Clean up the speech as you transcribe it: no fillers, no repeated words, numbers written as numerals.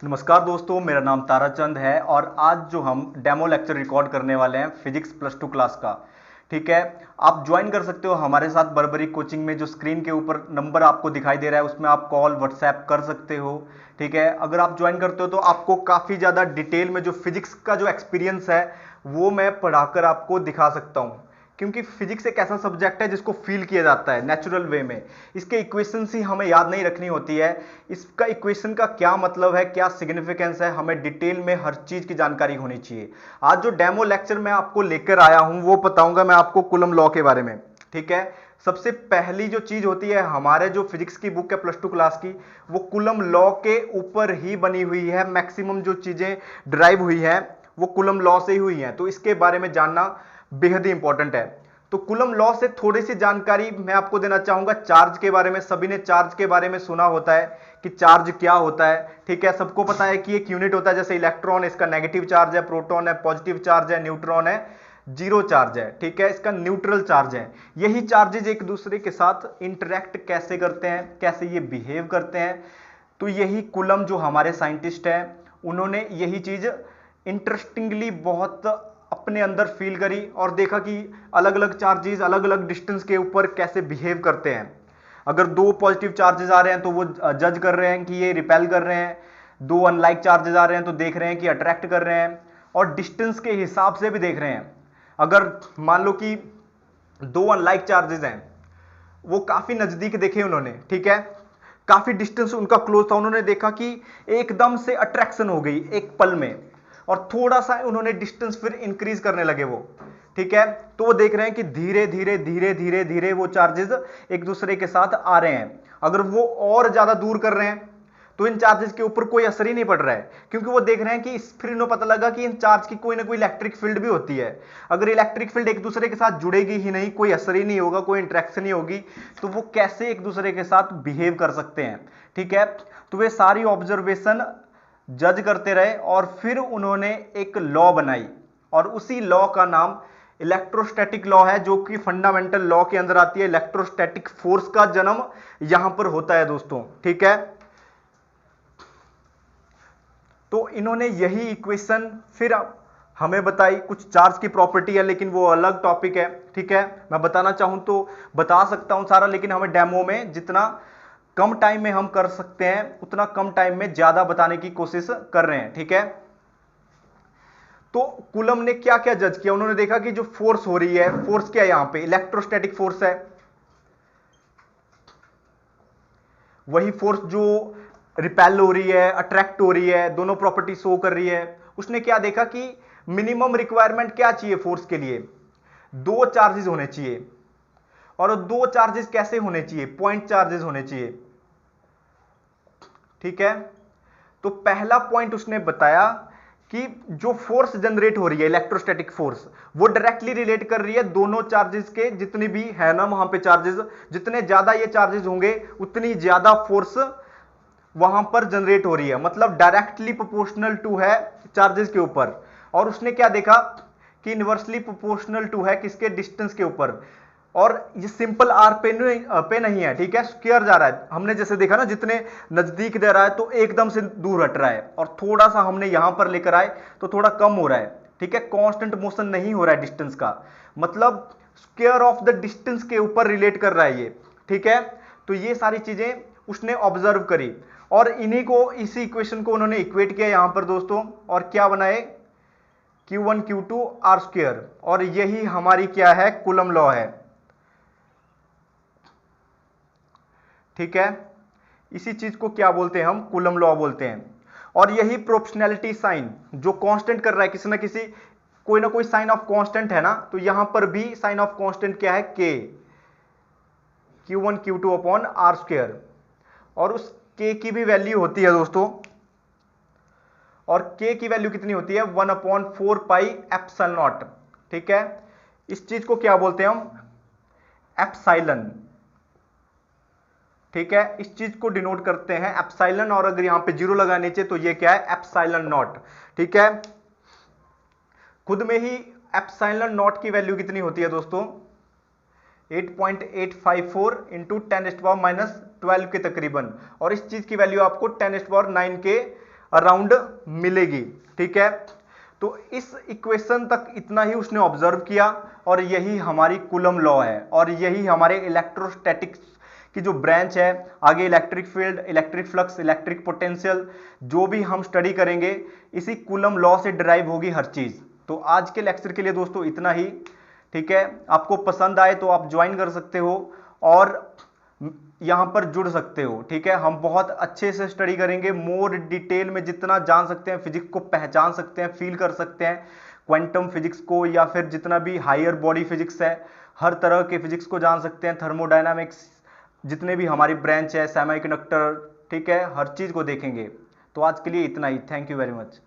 नमस्कार दोस्तों, मेरा नाम ताराचंद है और आज जो हम डेमो लेक्चर रिकॉर्ड करने वाले हैं फिजिक्स प्लस टू क्लास का। ठीक है, आप ज्वाइन कर सकते हो हमारे साथ बर्बरी कोचिंग में। जो स्क्रीन के ऊपर नंबर आपको दिखाई दे रहा है उसमें आप कॉल व्हाट्सएप कर सकते हो। ठीक है, अगर आप ज्वाइन करते हो तो आपको काफ़ी ज़्यादा डिटेल में जो फिजिक्स का जो एक्सपीरियंस है वो मैं पढ़ाकर आपको दिखा सकता हूँ, क्योंकि फिजिक्स एक ऐसा सब्जेक्ट है जिसको फील किया जाता है नेचुरल वे में। इसके इक्वेशंस ही हमें याद नहीं रखनी होती है, इसका इक्वेशन का क्या मतलब है, क्या सिग्निफिकेंस है, हमें डिटेल में हर चीज की जानकारी होनी चाहिए। आज जो डेमो लेक्चर मैं आपको लेकर आया हूं वो बताऊंगा मैं आपको कूलम लॉ के बारे में। ठीक है, सबसे पहली जो चीज होती है हमारे जो फिजिक्स की बुक है प्लस टू क्लास की, वो कूलम लॉ के ऊपर ही बनी हुई है। मैक्सिमम जो चीजें ड्राइव हुई है वो कूलम लॉ से ही हुई है, तो इसके बारे में जानना बेहद ही इंपॉर्टेंट है। तो कूलम लॉ से थोड़ी सी जानकारी मैं आपको देना चाहूंगा चार्ज के बारे में। सभी ने चार्ज के बारे में सुना होता है कि चार्ज क्या होता है। ठीक है, सबको पता है कि एक यूनिट होता है, जैसे इलेक्ट्रॉन, इसका नेगेटिव चार्ज है, प्रोटॉन है पॉजिटिव चार्ज है, न्यूट्रॉन है जीरो चार्ज है। ठीक है, इसका न्यूट्रल चार्ज है। यही चार्जेज एक दूसरे के साथ इंटरेक्ट कैसे करते हैं, कैसे ये बिहेव करते हैं, तो यही कूलम जो हमारे साइंटिस्ट हैं उन्होंने यही चीज इंटरेस्टिंगली बहुत अपने अंदर फील करी और देखा कि अलग अलग चार्जेस अलग अलग डिस्टेंस के ऊपर कैसे बिहेव करते हैं। अगर दो पॉजिटिव चार्जेस आ रहे हैं तो वो जज कर रहे हैं कि ये रिपेल कर रहे हैं, दो अनलाइक चार्जेस आ रहे हैं तो देख रहे हैं कि अट्रैक्ट कर रहे हैं, और डिस्टेंस के हिसाब से भी देख रहे हैं। अगर मान लो कि दो अनलाइक चार्जेस हैं, वो काफी नजदीक देखे उन्होंने, ठीक है, काफी डिस्टेंस उनका क्लोज था, उन्होंने देखा कि एकदम से अट्रैक्शन हो गई एक पल में, और थोड़ा सा उन्होंने डिस्टेंस फिर इंक्रीज करने लगे वो। ठीक है, तो वो देख रहे हैं कि धीरे धीरे धीरे धीरे धीरे वो चार्जेस एक दूसरे के साथ आ रहे हैं। अगर वो और ज्यादा दूर कर रहे हैं तो इन चार्जेस के ऊपर कोई असर ही नहीं पड़ रहा है, क्योंकि वो देख रहे हैं कि फिर इन्हें पता लगा कि इन चार्ज की कोई ना कोई इलेक्ट्रिक फील्ड भी होती है। अगर इलेक्ट्रिक फील्ड एक दूसरे के साथ जुड़ेगी ही नहीं, कोई असर ही नहीं होगा, कोई इंटरेक्शन ही होगी, तो वो कैसे एक दूसरे के साथ बिहेव कर सकते हैं। ठीक है, तो वे सारी ऑब्जर्वेशन जज करते रहे और फिर उन्होंने एक लॉ बनाई, और उसी लॉ का नाम इलेक्ट्रोस्टैटिक लॉ है, जो कि फंडामेंटल लॉ के अंदर आती है। इलेक्ट्रोस्टैटिक फोर्स का जन्म यहां पर होता है दोस्तों। ठीक है, तो इन्होंने यही इक्वेशन फिर हमें बताई। कुछ चार्ज की प्रॉपर्टी है लेकिन वो अलग टॉपिक है। ठीक है, मैं बताना चाहूं तो बता सकता हूं सारा, लेकिन हमें डेमो में जितना कम टाइम में हम कर सकते हैं उतना कम टाइम में ज्यादा बताने की कोशिश कर रहे हैं। ठीक है, तो कूलम ने क्या क्या जज किया, उन्होंने देखा कि जो फोर्स हो रही है, फोर्स क्या है, यहां पे इलेक्ट्रोस्टैटिक फोर्स है, वही फोर्स जो रिपेल हो रही है, अट्रैक्ट हो रही है, दोनों प्रॉपर्टी शो कर रही है। उसने क्या देखा कि मिनिमम रिक्वायरमेंट क्या चाहिए फोर्स के लिए, दो चार्जेस होने चाहिए, और दो चार्जेस कैसे होने चाहिए, पॉइंट चार्जेस होने चाहिए। ठीक है, तो पहला पॉइंट उसने बताया कि जो फोर्स जनरेट हो रही है इलेक्ट्रोस्टैटिक फोर्स, वो डायरेक्टली रिलेट कर रही है दोनों चार्जेस के, जितनी भी है ना वहां पे चार्जेस, जितने ज्यादा ये चार्जेस होंगे उतनी ज्यादा फोर्स वहां पर जनरेट हो रही है, मतलब डायरेक्टली प्रोपोर्शनल टू है चार्जेस के ऊपर। और उसने क्या देखा कि इनवर्सली प्रोपोर्शनल टू है किसके, डिस्टेंस के ऊपर, और ये सिंपल आर पे नहीं है। ठीक है, स्क्वायर जा रहा है, हमने जैसे देखा ना, जितने नजदीक दे रहा है तो एकदम से दूर हट रहा है, और थोड़ा सा हमने यहां पर लेकर आए तो थोड़ा कम हो रहा है। ठीक है, कांस्टेंट मोशन नहीं हो रहा है डिस्टेंस का, मतलब स्क्वायर ऑफ द डिस्टेंस के ऊपर रिलेट कर रहा है ये। ठीक है, तो ये सारी चीजें उसने ऑब्जर्व करी, और इन्हीं को, इसी इक्वेशन को उन्होंने इक्वेट किया यहां पर दोस्तों, और क्या बनाए, Q1 Q2 R स्क्वायर, और यही हमारी क्या है, कूलम लॉ है। ठीक है, इसी चीज को क्या बोलते हैं हम, कूलम लॉ बोलते हैं। और यही प्रोपोर्शनैलिटी साइन जो कांस्टेंट कर रहा है, किसी ना किसी कोई ना कोई साइन ऑफ कांस्टेंट है ना, तो यहां पर भी साइन ऑफ कांस्टेंट क्या है, K, Q1 Q2 upon R square, और उस K की भी वैल्यू होती है दोस्तों, और K की वैल्यू कितनी होती है, 1/4 पाई एप्सिलॉन नॉट। ठीक है, इस चीज को क्या बोलते हैं हम, एप्सिलॉन। ठीक है, इस चीज को डिनोट करते हैं एप्सिलॉन, और अगर यहां पे जीरो लगा नीचे तो ये क्या है, एप्सिलॉन नॉट। ठीक है, खुद में ही एप्सिलॉन नॉट की वैल्यू कितनी होती है दोस्तों, 8.854 × 10⁻⁻12 के तकरीबन, और इस चीज की वैल्यू आपको 10⁻9 के अराउंड मिलेगी। ठीक है, तो इस इक्वेशन तक इतना ही उसने ऑब्जर्व किया और यही हमारी कूलम लॉ है और यही हमारे इलेक्ट्रोस्टैटिक्स की जो ब्रांच है, आगे electric field, electric flux, electric potential जो भी हम स्टडी करेंगे इसी कूलम लॉ से डिराइव होगी हर चीज। तो आज के लेक्चर के लिए दोस्तों इतना ही। ठीक है, आपको पसंद आए तो आप ज्वाइन कर सकते हो और यहां पर जुड़ सकते हो। ठीक है, हम बहुत अच्छे से स्टडी करेंगे, मोर डिटेल में जितना जान सकते हैं, फिजिक्स को पहचान सकते हैं, फील कर सकते हैं, क्वांटम फिजिक्स को या फिर जितना भी हायर बॉडी फिजिक्स है, हर तरह के फिजिक्स को जान सकते हैं, थर्मोडायनामिक्स, जितने भी हमारी ब्रांच है, सेमीकंडक्टर, ठीक है, हर चीज को देखेंगे। तो आज के लिए इतना ही। Thank you very much.